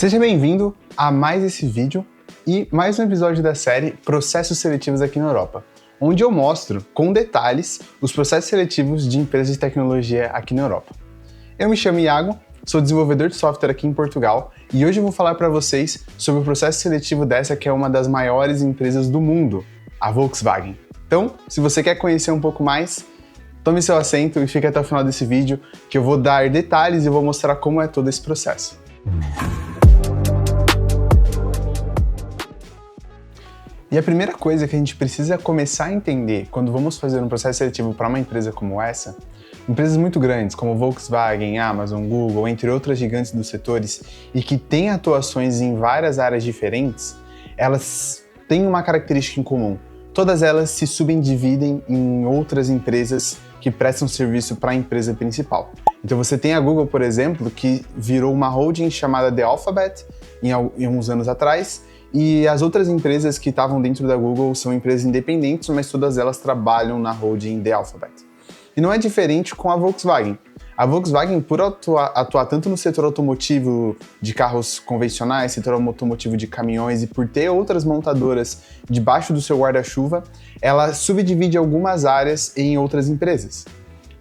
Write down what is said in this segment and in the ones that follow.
Seja bem-vindo a mais esse vídeo e mais um episódio da série Processos Seletivos aqui na Europa, onde eu mostro com detalhes os processos seletivos de empresas de tecnologia aqui na Europa. Eu me chamo Iago, sou desenvolvedor de software aqui em Portugal e hoje eu vou falar para vocês sobre o processo seletivo dessa que é uma das maiores empresas do mundo, a Volkswagen. Então, se você quer conhecer um pouco mais, tome seu assento e fique até o final desse vídeo que eu vou dar detalhes e vou mostrar como é todo esse processo. E a primeira coisa que a gente precisa começar a entender quando vamos fazer um processo seletivo para uma empresa como essa, empresas muito grandes como Volkswagen, Amazon, Google, entre outras gigantes dos setores e que têm atuações em várias áreas diferentes, elas têm uma característica em comum. Todas elas se subdividem em outras empresas que prestam serviço para a empresa principal. Então você tem a Google, por exemplo, que virou uma holding chamada The Alphabet em uns anos atrás, e as outras empresas que estavam dentro da Google são empresas independentes, mas todas elas trabalham na holding The Alphabet. E não é diferente com a Volkswagen. A Volkswagen, por atuar tanto no setor automotivo de carros convencionais, setor automotivo de caminhões e por ter outras montadoras debaixo do seu guarda-chuva, ela subdivide algumas áreas em outras empresas.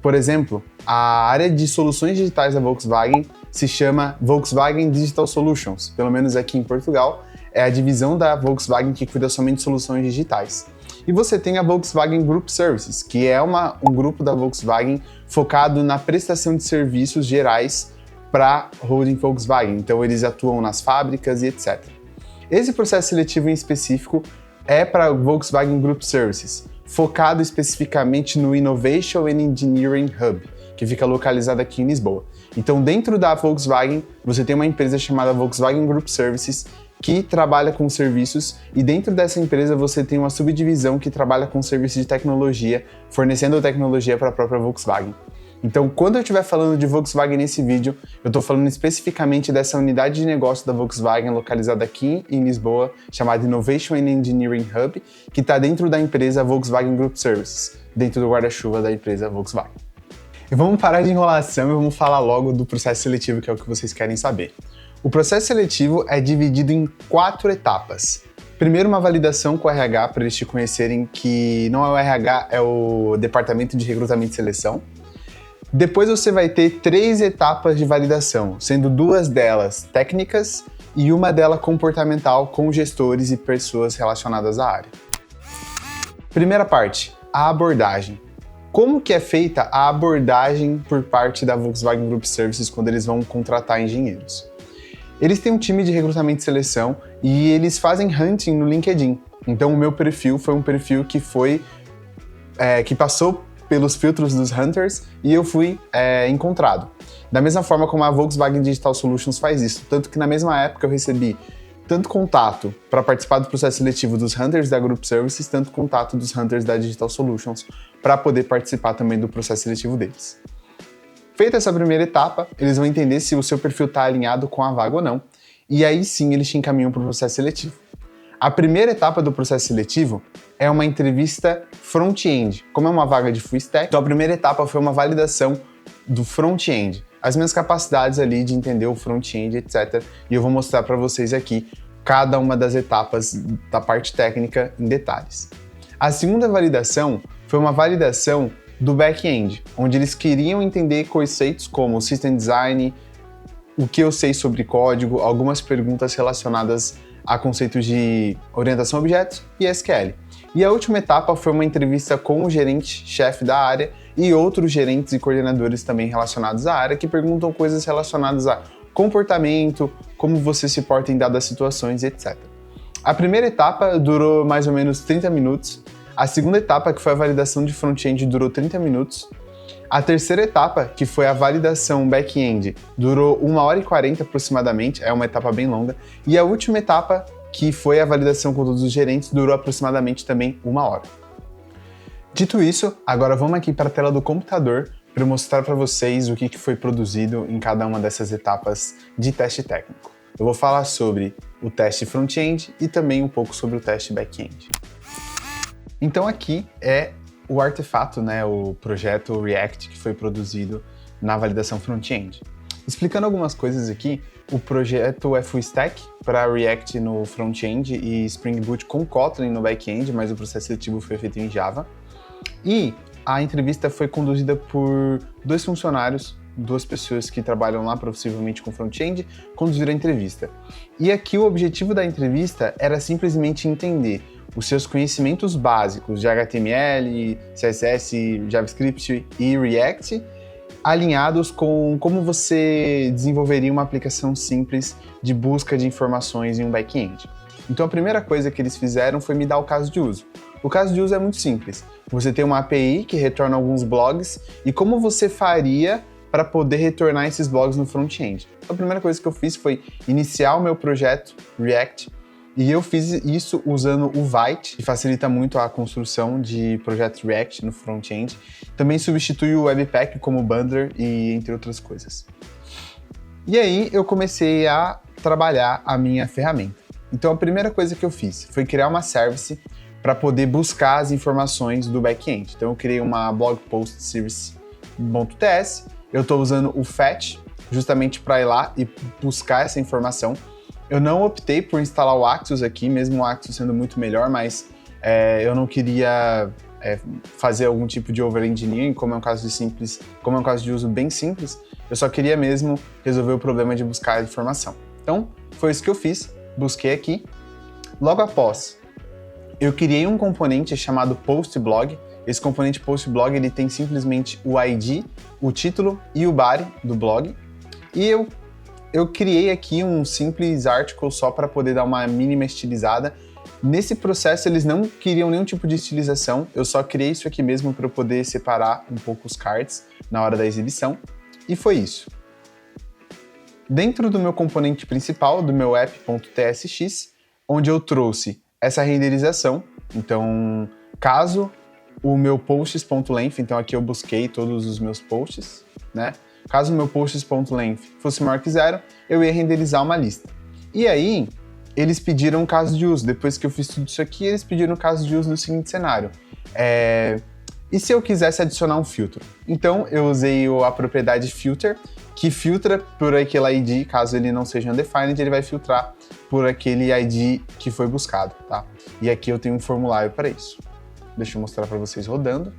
Por exemplo, a área de soluções digitais da Volkswagen se chama Volkswagen Digital Solutions, pelo menos aqui em Portugal, é a divisão da Volkswagen que cuida somente de soluções digitais. E você tem a Volkswagen Group Services, que é um grupo da Volkswagen focado na prestação de serviços gerais para a holding Volkswagen. Então eles atuam nas fábricas e etc. Esse processo seletivo em específico é para a Volkswagen Group Services, focado especificamente no Innovation and Engineering Hub, que fica localizado aqui em Lisboa. Então dentro da Volkswagen, você tem uma empresa chamada Volkswagen Group Services, que trabalha com serviços, e dentro dessa empresa você tem uma subdivisão que trabalha com serviços de tecnologia, fornecendo tecnologia para a própria Volkswagen. Então, quando eu estiver falando de Volkswagen nesse vídeo, eu estou falando especificamente dessa unidade de negócio da Volkswagen localizada aqui em Lisboa, chamada Innovation and Engineering Hub, que está dentro da empresa Volkswagen Group Services, dentro do guarda-chuva da empresa Volkswagen. E vamos parar de enrolação e vamos falar logo do processo seletivo, que é o que vocês querem saber. O processo seletivo é dividido em 4 etapas. Primeiro, uma validação com o RH, para eles te conhecerem que não é o RH, é o Departamento de Recrutamento e Seleção. Depois você vai ter 3 etapas de validação, sendo 2 delas técnicas e uma delas comportamental com gestores e pessoas relacionadas à área. Primeira parte, a abordagem. Como que é feita a abordagem por parte da Volkswagen Group Services quando eles vão contratar engenheiros? Eles têm um time de recrutamento e seleção e eles fazem hunting no LinkedIn. Então o meu perfil foi um perfil que passou pelos filtros dos hunters e eu fui encontrado. Da mesma forma como a Volkswagen Digital Solutions faz isso. Tanto que na mesma época eu recebi tanto contato para participar do processo seletivo dos hunters da Group Services, tanto contato dos hunters da Digital Solutions para poder participar também do processo seletivo deles. Feita essa primeira etapa, eles vão entender se o seu perfil está alinhado com a vaga ou não, e aí sim eles te encaminham para o processo seletivo. A primeira etapa do processo seletivo é uma entrevista front-end. Como é uma vaga de full stack, então a primeira etapa foi uma validação do front-end, as minhas capacidades ali de entender o front-end, etc. E eu vou mostrar para vocês aqui cada uma das etapas da parte técnica em detalhes. A segunda validação foi uma validação do back-end, onde eles queriam entender conceitos como system design, o que eu sei sobre código, algumas perguntas relacionadas a conceitos de orientação a objetos e SQL. E a última etapa foi uma entrevista com o gerente-chefe da área e outros gerentes e coordenadores também relacionados à área que perguntam coisas relacionadas a comportamento, como você se porta em dadas situações, etc. A primeira etapa durou mais ou menos 30 minutos, a segunda etapa, que foi a validação de front-end, durou 30 minutos. A terceira etapa, que foi a validação back-end, durou 1h40 aproximadamente, é uma etapa bem longa. E a última etapa, que foi a validação com todos os gerentes, durou aproximadamente também 1 hora. Dito isso, agora vamos aqui para a tela do computador para eu mostrar para vocês o que foi produzido em cada uma dessas etapas de teste técnico. Eu vou falar sobre o teste front-end e também um pouco sobre o teste back-end. Então aqui é o artefato, o projeto React que foi produzido na validação front-end. Explicando algumas coisas aqui, o projeto é full stack para React no front-end e Spring Boot com Kotlin no back-end, mas o processo seletivo foi feito em Java. E a entrevista foi conduzida por 2 funcionários, 2 pessoas que trabalham lá possivelmente com front-end, conduziram a entrevista. E aqui o objetivo da entrevista era simplesmente entender os seus conhecimentos básicos de HTML, CSS, JavaScript e React, alinhados com como você desenvolveria uma aplicação simples de busca de informações em um back-end. Então a primeira coisa que eles fizeram foi me dar o caso de uso. O caso de uso é muito simples. Você tem uma API que retorna alguns blogs e como você faria para poder retornar esses blogs no front-end. Então, a primeira coisa que eu fiz foi iniciar o meu projeto React e eu fiz isso usando o Vite, que facilita muito a construção de projetos React no front-end. Também substitui o Webpack como bundler e entre outras coisas. E aí eu comecei a trabalhar a minha ferramenta. Então a primeira coisa que eu fiz foi criar uma service para poder buscar as informações do back-end. Então eu criei uma blog post service.ts, eu estou usando o fetch justamente para ir lá e buscar essa informação. Eu não optei por instalar o Axios aqui, mesmo o Axios sendo muito melhor, mas eu não queria fazer algum tipo de over-engineering, como é um caso de uso bem simples, eu só queria mesmo resolver o problema de buscar a informação. Então, foi isso que eu fiz, busquei aqui. Logo após, eu criei um componente chamado postblog. Esse componente postblog, ele tem simplesmente o ID, o título e o body do blog. E eu criei aqui um simples article só para poder dar uma mínima estilizada. Nesse processo, eles não queriam nenhum tipo de estilização, eu só criei isso aqui mesmo para eu poder separar um pouco os cards na hora da exibição, e foi isso. Dentro do meu componente principal, do meu app.tsx, onde eu trouxe essa renderização, então, caso o meu posts.length, então aqui eu busquei todos os meus posts, né? Caso o meu posts.length fosse maior que 0, eu ia renderizar uma lista. E aí, eles pediram um caso de uso. Depois que eu fiz tudo isso aqui, eles pediram um caso de uso no seguinte cenário. E se eu quisesse adicionar um filtro? Então, eu usei a propriedade filter, que filtra por aquele ID, caso ele não seja undefined, ele vai filtrar por aquele ID que foi buscado, tá? E aqui eu tenho um formulário para isso. Deixa eu mostrar para vocês rodando.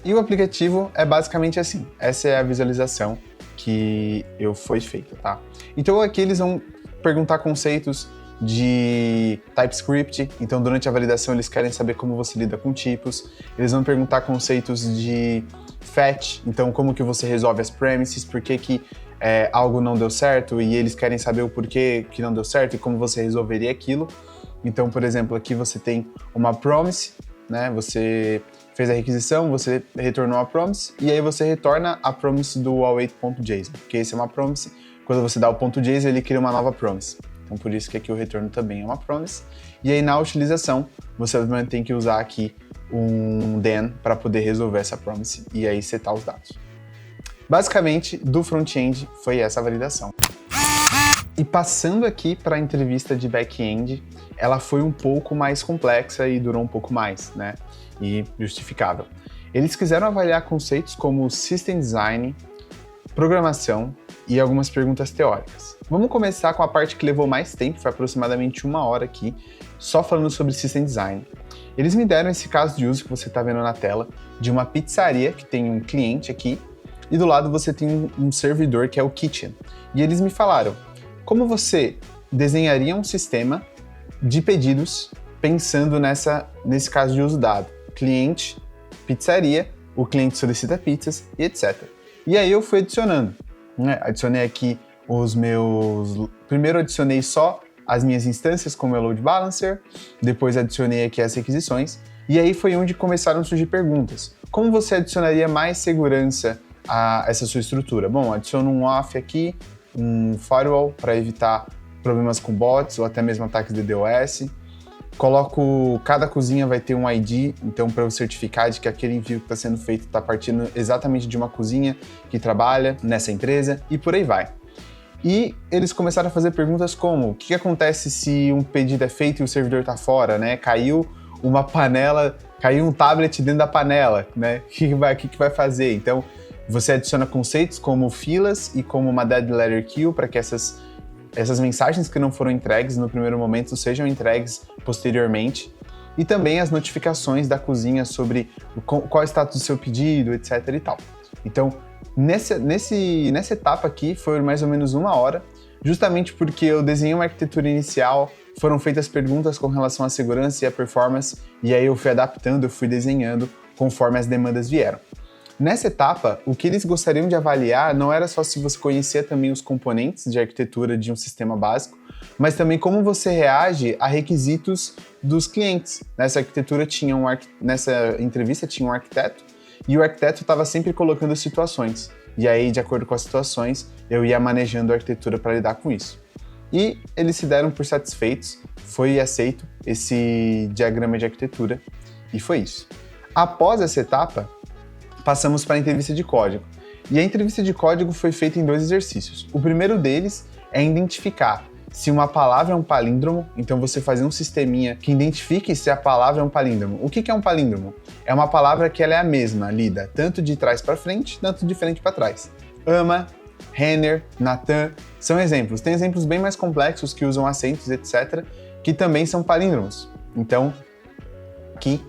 E o aplicativo é basicamente assim. Essa é a visualização que foi feita, tá? Então aqui eles vão perguntar conceitos de TypeScript. Então durante a validação eles querem saber como você lida com tipos. Eles vão perguntar conceitos de fetch. Então como que você resolve as premises, por que algo não deu certo e eles querem saber o porquê que não deu certo e como você resolveria aquilo. Então, por exemplo, aqui você tem uma promise, né? Você fez a requisição, você retornou a promise, e aí você retorna a promise do await.json, porque esse é uma promise, quando você dá o .json, ele cria uma nova promise. Então, por isso que aqui o retorno também é uma promise. E aí, na utilização, você tem que usar aqui um then para poder resolver essa promise e aí setar os dados. Basicamente, do front-end foi essa validação. E passando aqui para a entrevista de back-end, ela foi um pouco mais complexa e durou um pouco mais, né? E justificável. Eles quiseram avaliar conceitos como System Design, programação e algumas perguntas teóricas. Vamos começar com a parte que levou mais tempo, foi aproximadamente 1 hora aqui, só falando sobre System Design. Eles me deram esse caso de uso que você está vendo na tela, de uma pizzaria que tem um cliente aqui, e do lado você tem um servidor que é o Kitchen. E eles me falaram, como você desenharia um sistema de pedidos pensando nesse caso de uso dado? Cliente, pizzaria, o cliente solicita pizzas e etc. E aí eu fui adicionando, né? Adicionei aqui primeiro adicionei só as minhas instâncias como é load balancer, depois adicionei aqui as requisições, e aí foi onde começaram a surgir perguntas. Como você adicionaria mais segurança a essa sua estrutura? Bom, adiciono um auth aqui, um firewall para evitar problemas com bots ou até mesmo ataques de DDoS. Cada cozinha vai ter um ID, então para eu certificar de que aquele envio que está sendo feito está partindo exatamente de uma cozinha que trabalha nessa empresa e por aí vai. E eles começaram a fazer perguntas como, o que acontece se um pedido é feito e o servidor está fora, né? Caiu uma panela caiu um tablet dentro da panela, né? O que vai fazer? Então, você adiciona conceitos como filas e como uma dead letter queue para que essas mensagens que não foram entregues no primeiro momento sejam entregues posteriormente. E também as notificações da cozinha sobre qual é o status do seu pedido, etc e tal. Então, nessa etapa aqui foi mais ou menos 1 hora, justamente porque eu desenhei uma arquitetura inicial, foram feitas perguntas com relação à segurança e à performance, e aí eu fui adaptando, eu fui desenhando conforme as demandas vieram. Nessa etapa, o que eles gostariam de avaliar não era só se você conhecia também os componentes de arquitetura de um sistema básico, mas também como você reage a requisitos dos clientes. Nessa entrevista tinha um arquiteto, e o arquiteto estava sempre colocando situações. E aí, de acordo com as situações, eu ia manejando a arquitetura para lidar com isso. E eles se deram por satisfeitos, foi aceito esse diagrama de arquitetura, e foi isso. Após essa etapa, passamos para a entrevista de código. E a entrevista de código foi feita em 2 exercícios. O primeiro deles é identificar se uma palavra é um palíndromo, então você fazer um sisteminha que identifique se a palavra é um palíndromo. O que é um palíndromo? É uma palavra que ela é a mesma, lida tanto de trás para frente, tanto de frente para trás. Ama, Renner, Natan, são exemplos. Tem exemplos bem mais complexos que usam acentos, etc., que também são palíndromos. Então, aqui,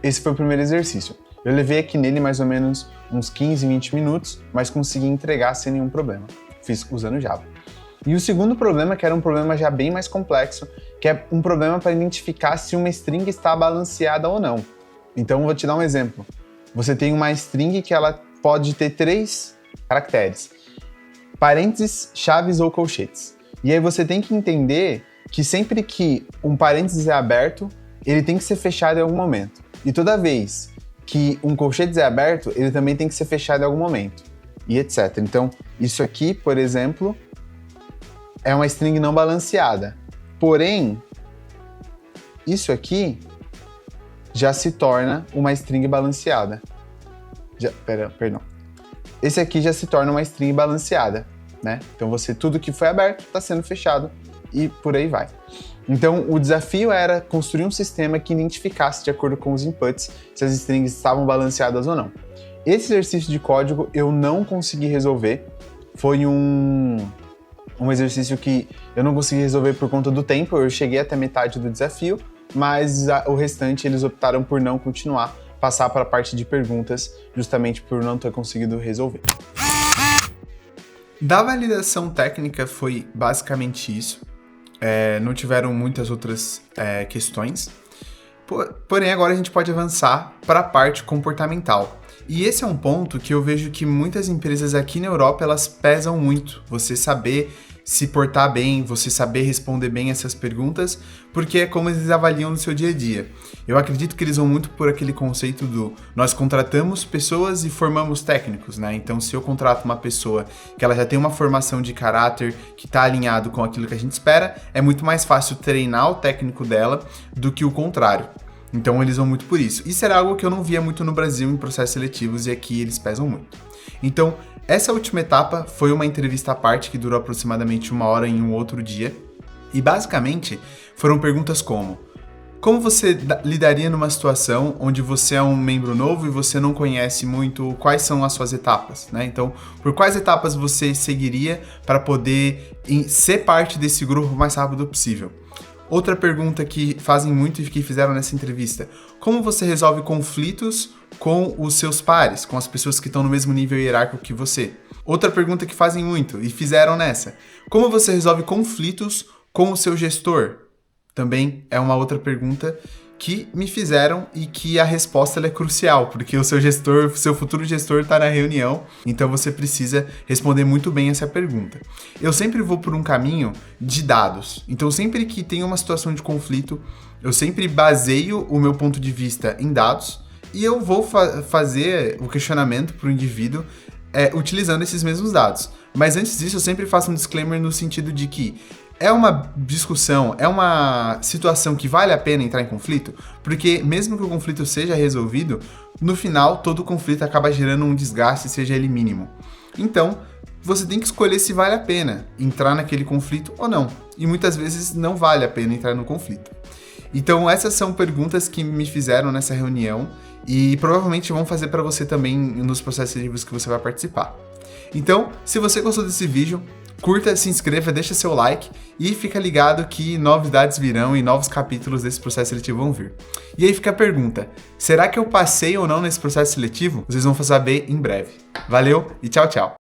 esse foi o primeiro exercício. Eu levei aqui nele mais ou menos uns 15, 20 minutos, mas consegui entregar sem nenhum problema. Fiz usando Java. E o segundo problema, que era um problema já bem mais complexo, que é um problema para identificar se uma string está balanceada ou não. Então, vou te dar um exemplo. Você tem uma string que ela pode ter 3 caracteres: parênteses, chaves ou colchetes. E aí você tem que entender que sempre que um parênteses é aberto, ele tem que ser fechado em algum momento. E toda vez que um colchetes é aberto, ele também tem que ser fechado em algum momento. E etc. Então, isso aqui, por exemplo, é uma string não balanceada. Porém, isso aqui já se torna uma string balanceada. Perdão. Esse aqui já se torna uma string balanceada, né? Então tudo que foi aberto está sendo fechado e por aí vai. Então o desafio era construir um sistema que identificasse de acordo com os inputs se as strings estavam balanceadas ou não. Esse exercício de código eu não consegui resolver. Foi um exercício que eu não consegui resolver por conta do tempo. Eu cheguei até metade do desafio, mas o restante eles optaram por não continuar, passar para a parte de perguntas, justamente por não ter conseguido resolver. Da validação técnica foi basicamente isso. Não tiveram muitas outras questões. Porém, agora a gente pode avançar para a parte comportamental. E esse é um ponto que eu vejo que muitas empresas aqui na Europa, elas pesam muito. Você saber se portar bem, você saber responder bem essas perguntas, porque é como eles avaliam no seu dia a dia. Eu acredito que eles vão muito por aquele conceito do nós contratamos pessoas e formamos técnicos, né? Então, se eu contrato uma pessoa que ela já tem uma formação de caráter, que está alinhado com aquilo que a gente espera, é muito mais fácil treinar o técnico dela do que o contrário. Então, eles vão muito por isso. Isso era algo que eu não via muito no Brasil em processos seletivos e aqui eles pesam muito. Então, essa última etapa foi uma entrevista à parte que durou aproximadamente 1 hora em um outro dia. E basicamente foram perguntas como você lidaria numa situação onde você é um membro novo e você não conhece muito quais são as suas etapas, né? Então, por quais etapas você seguiria para poder ser parte desse grupo o mais rápido possível? Outra pergunta que fazem muito e que fizeram nessa entrevista: como você resolve conflitos com os seus pares, com as pessoas que estão no mesmo nível hierárquico que você? Outra pergunta que fazem muito e fizeram nessa: como você resolve conflitos com o seu gestor? Também é uma outra pergunta que me fizeram e que a resposta ela é crucial, porque o seu futuro gestor está na reunião, então você precisa responder muito bem essa pergunta. Eu sempre vou por um caminho de dados, então sempre que tem uma situação de conflito, eu sempre baseio o meu ponto de vista em dados e eu vou fazer o questionamento para o indivíduo utilizando esses mesmos dados. Mas antes disso, eu sempre faço um disclaimer no sentido de que é uma discussão, é uma situação que vale a pena entrar em conflito, porque mesmo que o conflito seja resolvido, no final todo conflito acaba gerando um desgaste, seja ele mínimo. Então, você tem que escolher se vale a pena entrar naquele conflito ou não. E muitas vezes não vale a pena entrar no conflito. Então essas são perguntas que me fizeram nessa reunião e provavelmente vão fazer para você também nos processos seletivos que você vai participar. Então, se você gostou desse vídeo, curta, se inscreva, deixa seu like e fica ligado que novidades virão e novos capítulos desse processo seletivo vão vir. E aí fica a pergunta, será que eu passei ou não nesse processo seletivo? Vocês vão saber em breve. Valeu e tchau, tchau!